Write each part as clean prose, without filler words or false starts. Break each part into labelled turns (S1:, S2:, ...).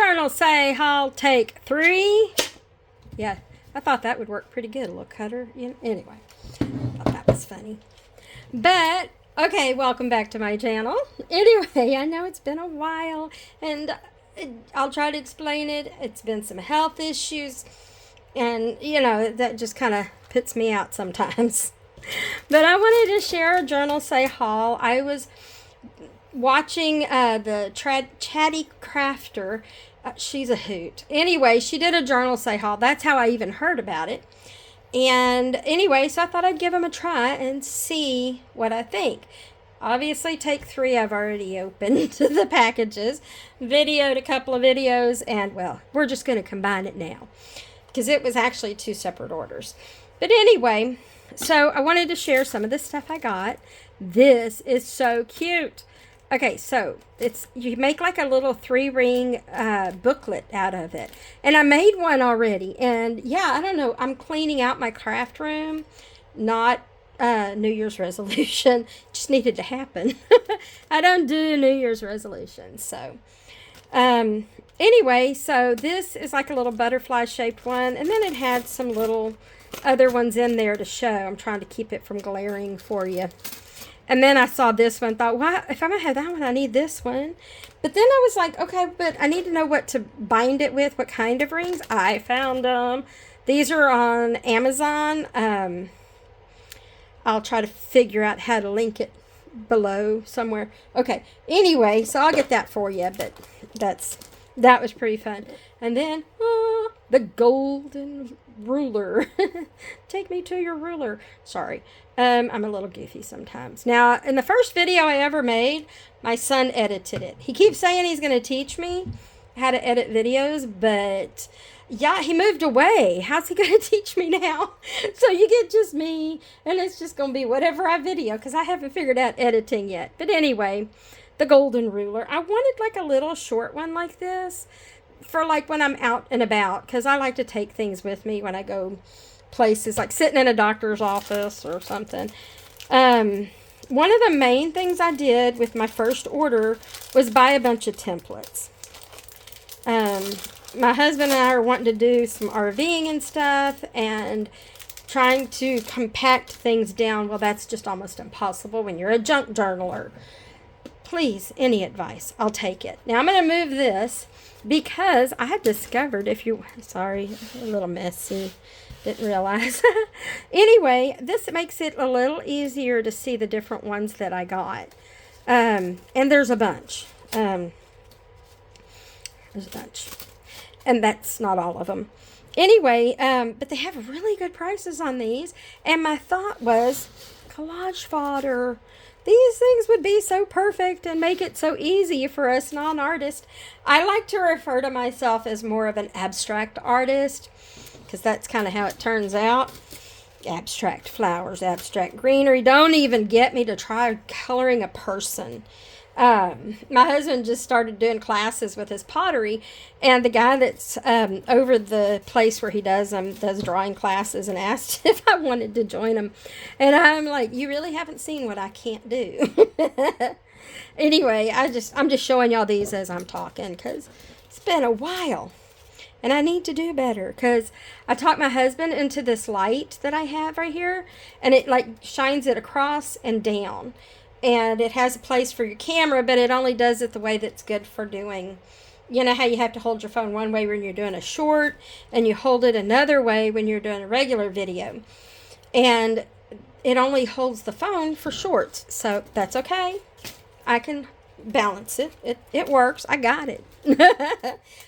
S1: Journalsay Haul take 3. Yeah, I thought that would work pretty good. A little cutter. Anyway, I thought that was funny. But, okay, welcome back to my channel. Anyway, I know it's been a while, and I'll try to explain it. It's been some health issues, and, you know, that just kind of puts me out sometimes. But I wanted to share a Journalsay haul. I was watching the Chatty Crafter. She's a hoot. Anyway, she did a Journalsay haul. That's how I even heard about it. And anyway, so I thought I'd give them a try and see what I think. Obviously, take 3. I've already opened the packages, videoed a couple of videos, and, well, we're just going to combine it now because it was actually 2 separate orders. But anyway, so I wanted to share some of the stuff I got. This is so cute. Okay, so you make like a little 3-ring booklet out of it. And I made one already. And yeah, I don't know. I'm cleaning out my craft room. Not New Year's resolution. Just needed to happen. I don't do New Year's resolutions. So anyway, so this is like a little butterfly shaped one. And then it had some little other ones in there to show. I'm trying to keep it from glaring for you. And then I saw this one, thought, well, if I'm going to have that one, I need this one. But then I was like, okay, but I need to know what to bind it with, what kind of rings. I found them. These are on Amazon. I'll try to figure out how to link it below somewhere. Okay, anyway, so I'll get that for you, but that was pretty fun. And then, the golden ruler. Take me to your ruler. Sorry. I'm a little goofy sometimes. Now, in the first video I ever made, my son edited it. He keeps saying he's going to teach me how to edit videos, but yeah, he moved away. How's he going to teach me now? So you get just me, and it's just going to be whatever I video, because I haven't figured out editing yet. But anyway, the golden ruler. I wanted like a little short one like this for like when I'm out and about, because I like to take things with me when I go places, like sitting in a doctor's office or something. One of the main things I did with my first order was buy a bunch of templates. My husband and I are wanting to do some RVing and stuff, and trying to compact things down. Well, that's just almost impossible when you're a junk journaler. Please, any advice, I'll take it. Now I'm going to move this because I had discovered, sorry, a little messy, didn't realize. Anyway, this makes it a little easier to see the different ones that I got. And there's a bunch. There's a bunch. And that's not all of them. Anyway, but they have really good prices on these. And my thought was, collage fodder. These things would be so perfect and make it so easy for us non-artists. I like to refer to myself as more of an abstract artist, because that's kind of how it turns out. Abstract flowers, abstract greenery. Don't even get me to try coloring a person. My husband just started doing classes with his pottery, and the guy that's over the place where he does drawing classes, and asked if I wanted to join him. And I'm like, you really haven't seen what I can't do. Anyway, I'm just showing y'all these as I'm talking, because it's been a while. And I need to do better, because I talked my husband into this light that I have right here, and it like shines it across and down. And it has a place for your camera, but it only does it the way that's good for doing, you know how you have to hold your phone one way when you're doing a short, and you hold it another way when you're doing a regular video. And it only holds the phone for shorts, so that's okay. I can balance it. It works. I got it.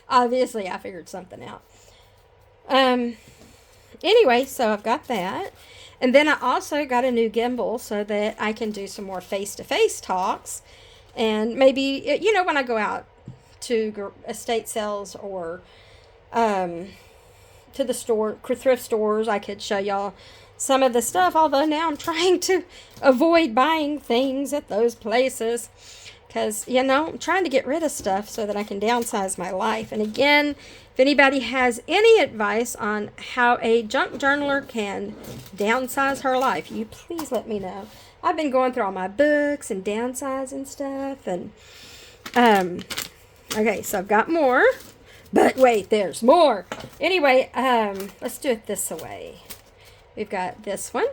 S1: Obviously, I figured something out. Anyway, so I've got that. And then I also got a new gimbal so that I can do some more face-to-face talks. And maybe, you know, when I go out to estate sales or to the store, thrift stores, I could show y'all some of the stuff. Although now I'm trying to avoid buying things at those places, because, you know, I'm trying to get rid of stuff so that I can downsize my life. And again, if anybody has any advice on how a junk journaler can downsize her life, you please let me know. I've been going through all my books and downsizing stuff. And okay, so I've got more. But wait, there's more. Anyway, let's do it this way. We've got this one.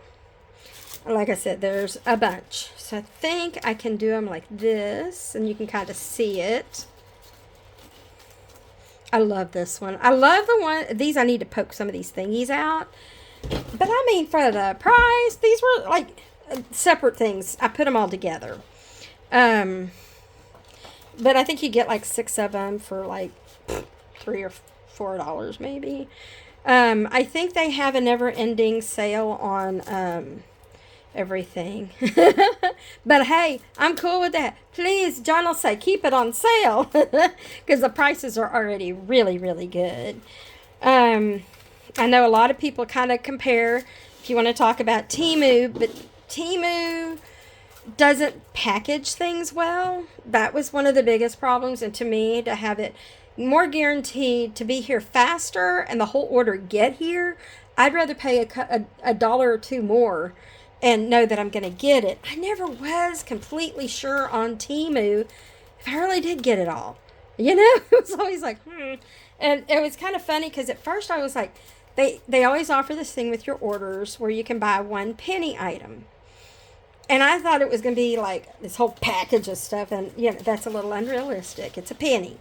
S1: Like I said, there's a bunch. So I think I can do them like this, and you can kind of see it. I love this one. I love the one, these I need to poke some of these thingies out. But I mean, for the price, these were like separate things. I put them all together. But I think you get like 6 of them for like $3 or $4 maybe. I think they have a never-ending sale on everything. But hey, I'm cool with that. Please, Journalsay, keep it on sale because the prices are already really, really good. I know a lot of people kind of compare, if you want to talk about Temu, but Temu doesn't package things well. That was one of the biggest problems, and to me, to have it more guaranteed to be here faster and the whole order get here, I'd rather pay a dollar or two more and know that I'm going to get it. I never was completely sure on Temu if I really did get it all. You know, it was always like, And it was kind of funny because at first I was like, they always offer this thing with your orders where you can buy 1 penny item. And I thought it was going to be like this whole package of stuff. And, you know, that's a little unrealistic. It's a penny.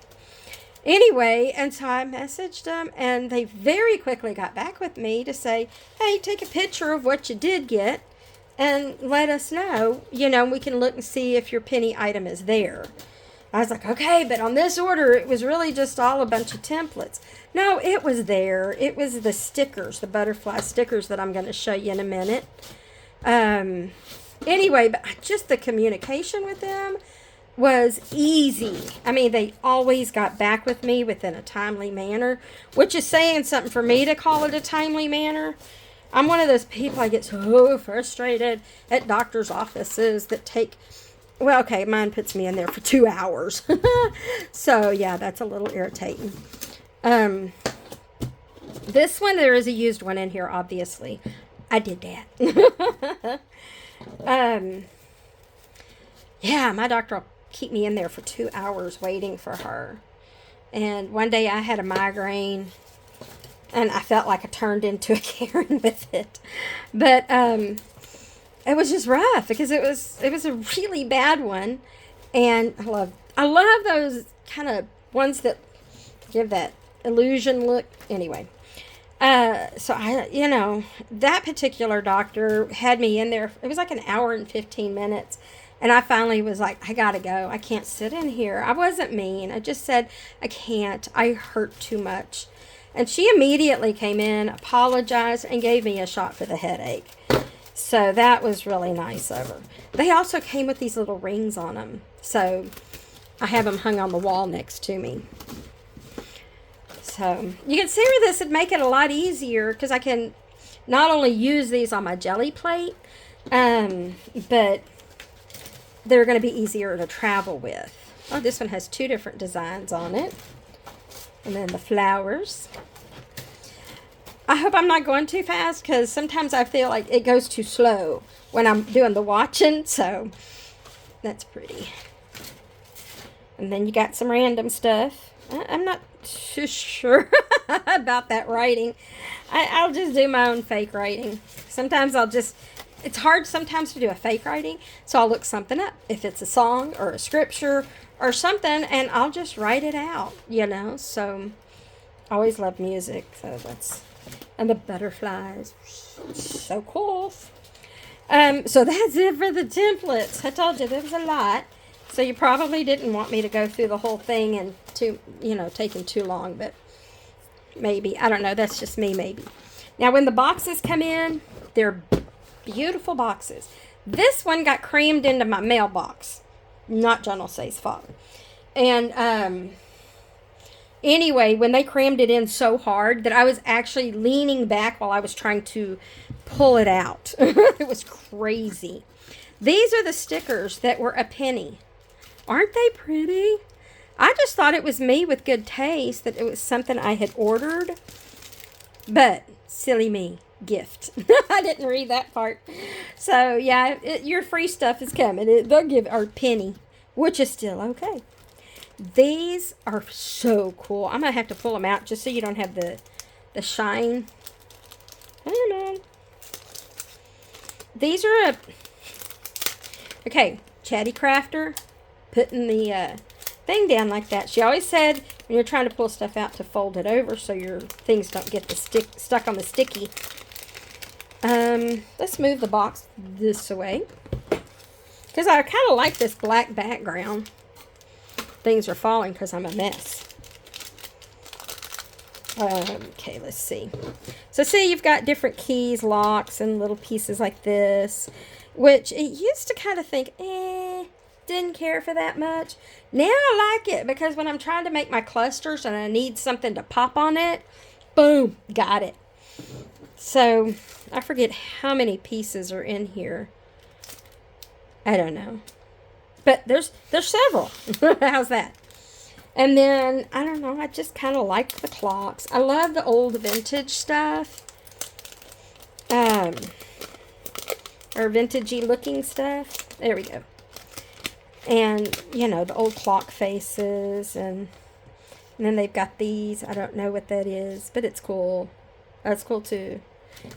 S1: Anyway, and so I messaged them, and they very quickly got back with me to say, hey, take a picture of what you did get and let us know. You know, we can look and see if your penny item is there. I was like, okay, but on this order, it was really just all a bunch of templates. No, it was there. It was the stickers, the butterfly stickers that I'm going to show you in a minute. Anyway, but just the communication with them was easy. I mean, they always got back with me within a timely manner, which is saying something for me to call it a timely manner. I'm one of those people, I get so frustrated at doctor's offices that take... Well, okay, mine puts me in there for 2 hours. So, yeah, that's a little irritating. This one, there is a used one in here, obviously. I did that. Yeah, my doctor will keep me in there for 2 hours waiting for her. And one day I had a migraine, and I felt like I turned into a Karen with it. But, it was just rough because it was a really bad one, and I love those kind of ones that give that illusion look. Anyway, so that particular doctor had me in there. It was like an hour and 15 minutes, and I finally was like, I gotta go. I can't sit in here. I wasn't mean. I just said I can't. I hurt too much, and she immediately came in, apologized, and gave me a shot for the headache. So that was really nice of her. They also came with these little rings on them. So I have them hung on the wall next to me. So you can see where this would make it a lot easier because I can not only use these on my jelly plate, but they're going to be easier to travel with. Oh, this one has 2 different designs on it. And then the flowers. I hope I'm not going too fast because sometimes I feel like it goes too slow when I'm doing the watching. So that's pretty. And then you got some random stuff. I'm not too sure about that writing. I'll just do my own fake writing. Sometimes it's hard sometimes to do a fake writing. So I'll look something up. If it's a song or a scripture or something, and I'll just write it out, you know. So I always love music. So that's... And the butterflies. So cool. So that's it for the templates. I told you there was a lot. So you probably didn't want me to go through the whole thing and taking too long, but maybe. I don't know. That's just me, maybe. Now, when the boxes come in, they're beautiful boxes. This one got crammed into my mailbox. Not Journalsay's fault. And, anyway, when they crammed it in so hard that I was actually leaning back while I was trying to pull it out. It was crazy. These are the stickers that were a penny. Aren't they pretty? I just thought it was me with good taste, that it was something I had ordered. But, silly me, gift. I didn't read that part. So, yeah, your free stuff is coming. They'll give our penny, which is still okay. These are so cool. I'm going to have to pull them out just so you don't have the shine. Come on. These are okay, Chatty Crafter, putting the thing down like that. She always said when you're trying to pull stuff out to fold it over so your things don't get stuck on the sticky. Let's move the box this way, because I kind of like this black background. Things are falling because I'm a mess. Okay, let's see. So see, you've got different keys, locks, and little pieces like this, which it used to kind of think, didn't care for that much. Now I like it, because when I'm trying to make my clusters and I need something to pop on it, boom, got it. So I forget how many pieces are in here. I don't know. But there's several. How's that? And then, I don't know, I just kind of like the clocks. I love the old vintage stuff. Or vintagey looking stuff. There we go. And, you know, the old clock faces. And then they've got these. I don't know what that is, but it's cool. That's cool too.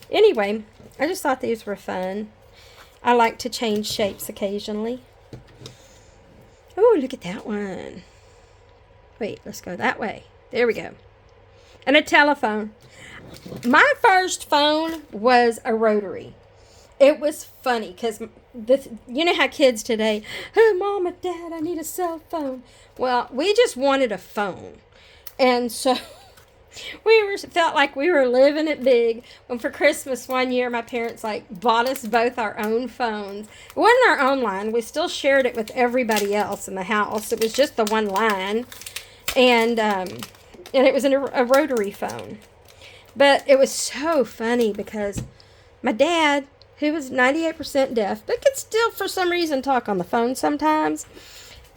S1: Anyway, I just thought these were fun. I like to change shapes occasionally. Oh, look at that one. Wait, let's go that way. There we go. And a telephone. My first phone was a rotary. It was funny because you know how kids today, oh, Mom and Dad, I need a cell phone. Well, we just wanted a phone. And so felt like we were living it big when for Christmas one year my parents bought us both our own phones. It wasn't our own line. We still shared it with everybody else in the house. It was just the one line. And it was a rotary phone. But it was so funny because my dad, who was 98% deaf, but could still for some reason talk on the phone sometimes,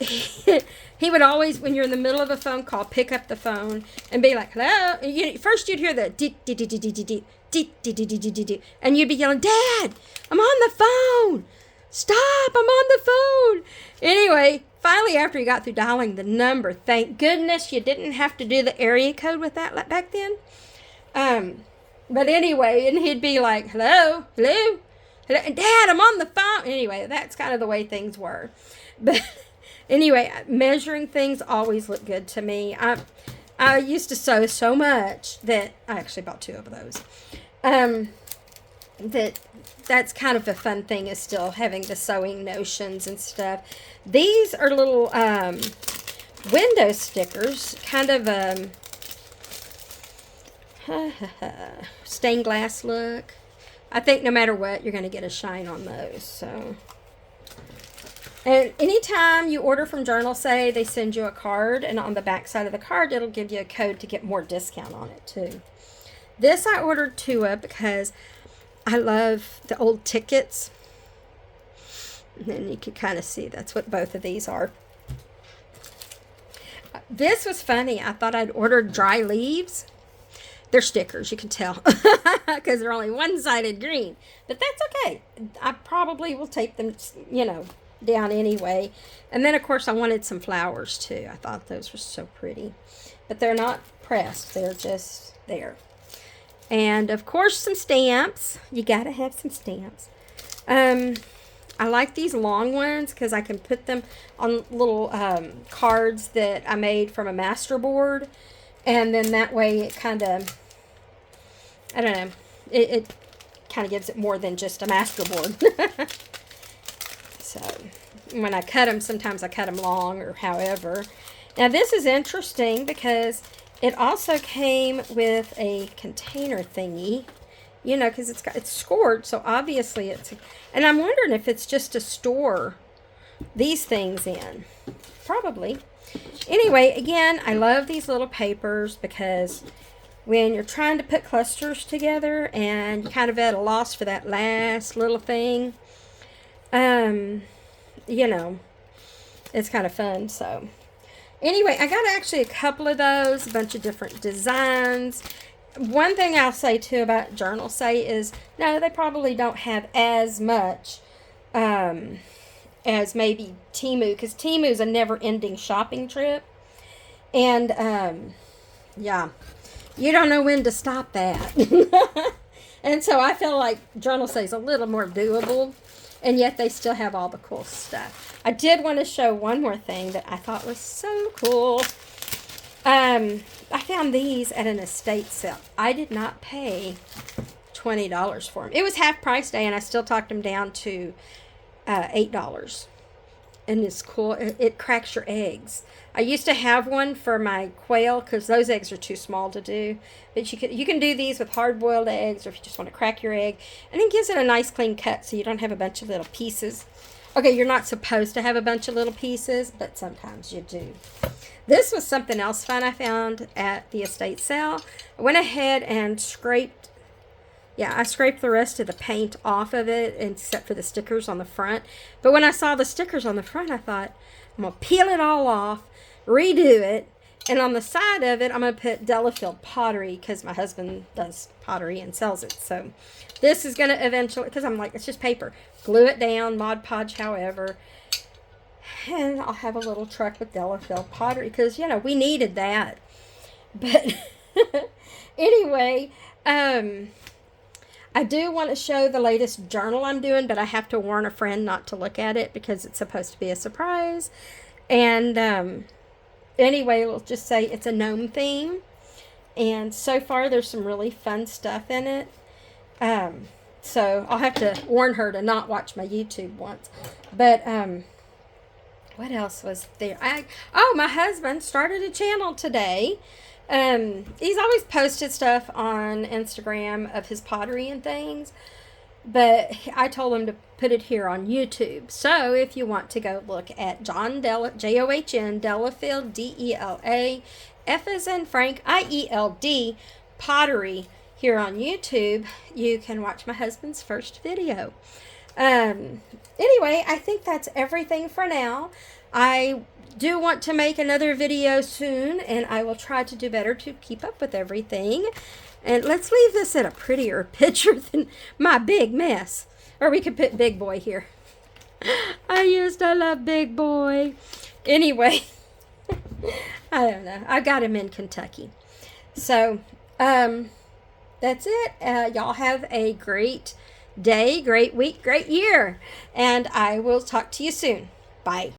S1: he would always, when you're in the middle of a phone call, pick up the phone and be like, hello. First you'd hear the deet, deet, deet, deet, deet, deet, deet, deet, deet, deet, deet, deet, and you'd be yelling, Dad, I'm on the phone. Stop, I'm on the phone. Anyway, finally, after he got through dialing the number, thank goodness you didn't have to do the area code with that back then. But anyway, and he'd be like, hello, hello, hello, and Dad, I'm on the phone. Anyway, that's kind of the way things were. But anyway, measuring things always looked good to me. I used to sew so much that I actually bought 2 of those. That's kind of a fun thing, is still having the sewing notions and stuff. These are little window stickers, kind of stained glass look. I think no matter what, you're going to get a shine on those. So, and anytime you order from Journalsay, they send you a card, and on the back side of the card, it'll give you a code to get more discount on it too. This I ordered 2 of because I love the old tickets. And then you can kind of see that's what both of these are. This was funny. I thought I'd ordered dry leaves. They're stickers, you can tell, because they're only one-sided green. But that's okay. I probably will tape them, down anyway. And then, of course, I wanted some flowers, too. I thought those were so pretty. But they're not pressed. They're just there. And, of course, some stamps. You got to have some stamps. I like these long ones because I can put them on little cards that I made from a master board. And then that way it kind of, I don't know, it kind of gives it more than just a master board. So when I cut them, sometimes I cut them long or however. Now this is interesting because it also came with a container thingy, because it's scored, so obviously and I'm wondering if it's just to store these things in. Probably. Anyway, again, I love these little papers because when you're trying to put clusters together and you're kind of at a loss for that last little thing, it's kind of fun. So anyway, I got actually a couple of those, a bunch of different designs. One thing I'll say too about Journalsay is, no, they probably don't have as much as maybe Temu, because Temu is a never-ending shopping trip. And, yeah, you don't know when to stop that. And so I feel like Journalsay is a little more doable, and yet they still have all the cool stuff. I did want to show one more thing that I thought was so cool. I found these at an estate sale. I did not pay $20 for them. It was half price day, and I still talked them down to $8. And it's cool. It cracks your eggs. I used to have one for my quail because those eggs are too small to do. But you can do these with hard-boiled eggs, or if you just want to crack your egg. And it gives it a nice clean cut so you don't have a bunch of little pieces. Okay, you're not supposed to have a bunch of little pieces, but sometimes you do. This was something else fun I found at the estate sale. I went ahead and scraped the rest of the paint off of it, except for the stickers on the front. But when I saw the stickers on the front, I thought, I'm going to peel it all off, redo it, and on the side of it, I'm going to put Delafield pottery, because my husband does pottery and sells it. So this is going to eventually, because I'm like, it's just paper. Glue it down, Mod Podge, however. And I'll have a little truck with Delafield pottery, because, you know, we needed that. But anyway, I do want to show the latest journal I'm doing, but I have to warn a friend not to look at it because it's supposed to be a surprise. And anyway, we'll just say it's a gnome theme. And so far, there's some really fun stuff in it. So I'll have to warn her to not watch my YouTube once. But what else was there? My husband started a channel today. He's always posted stuff on Instagram of his pottery and things, but I told him to put it here on YouTube. So if you want to go look at John John Delafield, Dela, F as in Frank, IELD, pottery here on YouTube, you can watch my husband's first video. Anyway, I think that's everything for now. I do want to make another video soon, and I will try to do better to keep up with everything. And let's leave this at a prettier picture than my big mess. Or we could put Big Boy here. I used to love Big Boy. Anyway, I don't know. I got him in Kentucky. So, that's it. Y'all have a great day, great week, great year. And I will talk to you soon. Bye.